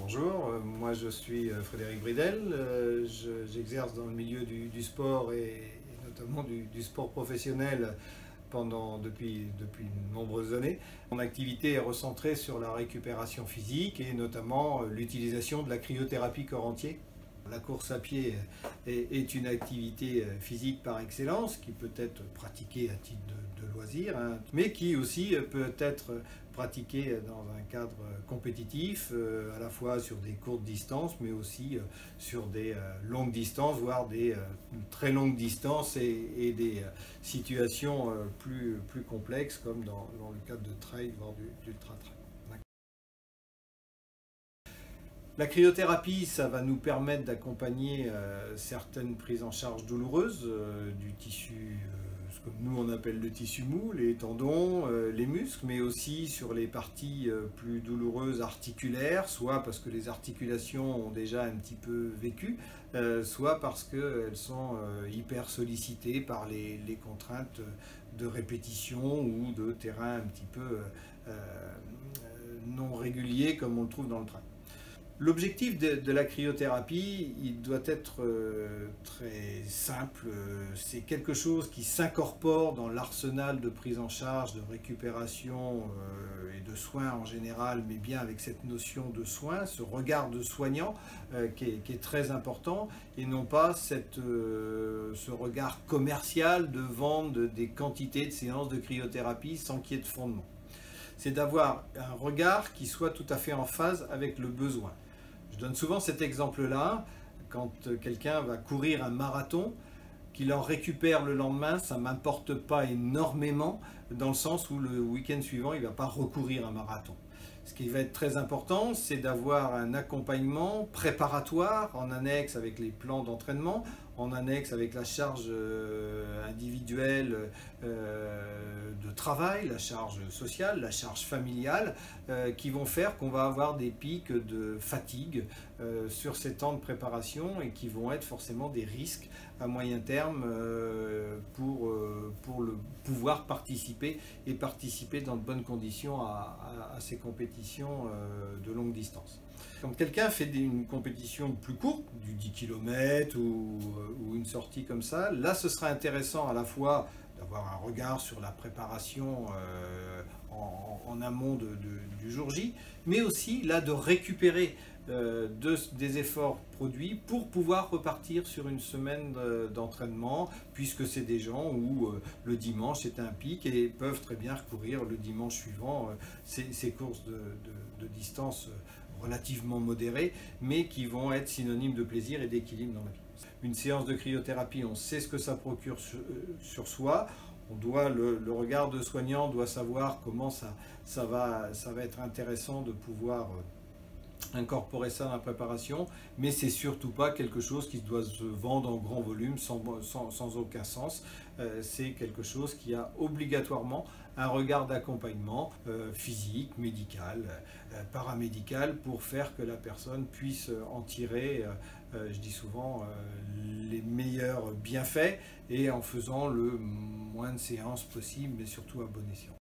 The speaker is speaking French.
Bonjour, moi je suis Frédéric Bridel, j'exerce dans le milieu du sport et notamment du sport professionnel depuis de nombreuses années. Mon activité est recentrée sur la récupération physique et notamment l'utilisation de la cryothérapie corps entier. La course à pied est une activité physique par excellence qui peut être pratiquée à titre de loisir, hein, mais qui aussi peut être pratiquée dans un cadre compétitif, à la fois sur des courtes distances, mais aussi sur des longues distances, voire des très longues distances et des situations plus complexes, comme dans le cadre de trail, voire d'ultra-trail. La cryothérapie, ça va nous permettre d'accompagner certaines prises en charge douloureuses du tissu, ce que nous on appelle le tissu mou, les tendons, les muscles, mais aussi sur les parties plus douloureuses articulaires, soit parce que les articulations ont déjà un petit peu vécu, soit parce qu'elles sont hyper sollicitées par les contraintes de répétition ou de terrain un petit peu non régulier comme on le trouve dans le trail. L'objectif de la cryothérapie, il doit être très simple. C'est quelque chose qui s'incorpore dans l'arsenal de prise en charge, de récupération et de soins en général, mais bien avec cette notion de soin, ce regard de soignant qui est très important, et non pas ce regard commercial de vente des quantités de séances de cryothérapie sans qu'il y ait de fondement. C'est d'avoir un regard qui soit tout à fait en phase avec le besoin. Je donne souvent cet exemple-là, quand quelqu'un va courir un marathon, qu'il en récupère le lendemain, ça ne m'importe pas énormément, dans le sens où le week-end suivant, il ne va pas recourir un marathon. Ce qui va être très important, c'est d'avoir un accompagnement préparatoire en annexe avec les plans d'entraînement, en annexe avec la charge individuelle de travail, la charge sociale, la charge familiale, qui vont faire qu'on va avoir des pics de fatigue sur ces temps de préparation et qui vont être forcément des risques à moyen terme pour pouvoir participer dans de bonnes conditions à ces compétitions de longue distance. Quand quelqu'un fait une compétition plus courte, du 10 km ou une sortie comme ça, là ce sera intéressant à la fois d'avoir un regard sur la préparation en amont du jour J, mais aussi là de récupérer des efforts produits pour pouvoir repartir sur une semaine d'entraînement, puisque c'est des gens où le dimanche c'est un pic et peuvent très bien recourir le dimanche suivant ces courses de distance relativement modérées, mais qui vont être synonymes de plaisir et d'équilibre dans la vie. Une séance de cryothérapie, on sait ce que ça procure sur soi. Le regard de soignant doit savoir comment ça va être intéressant de pouvoir incorporer ça dans la préparation, mais c'est surtout pas quelque chose qui doit se vendre en grand volume sans aucun sens. C'est quelque chose qui a obligatoirement un regard d'accompagnement physique, médical, paramédical, pour faire que la personne puisse en tirer, je dis souvent, les meilleurs bienfaits, et en faisant le moins de séances possible, mais surtout à bon escient.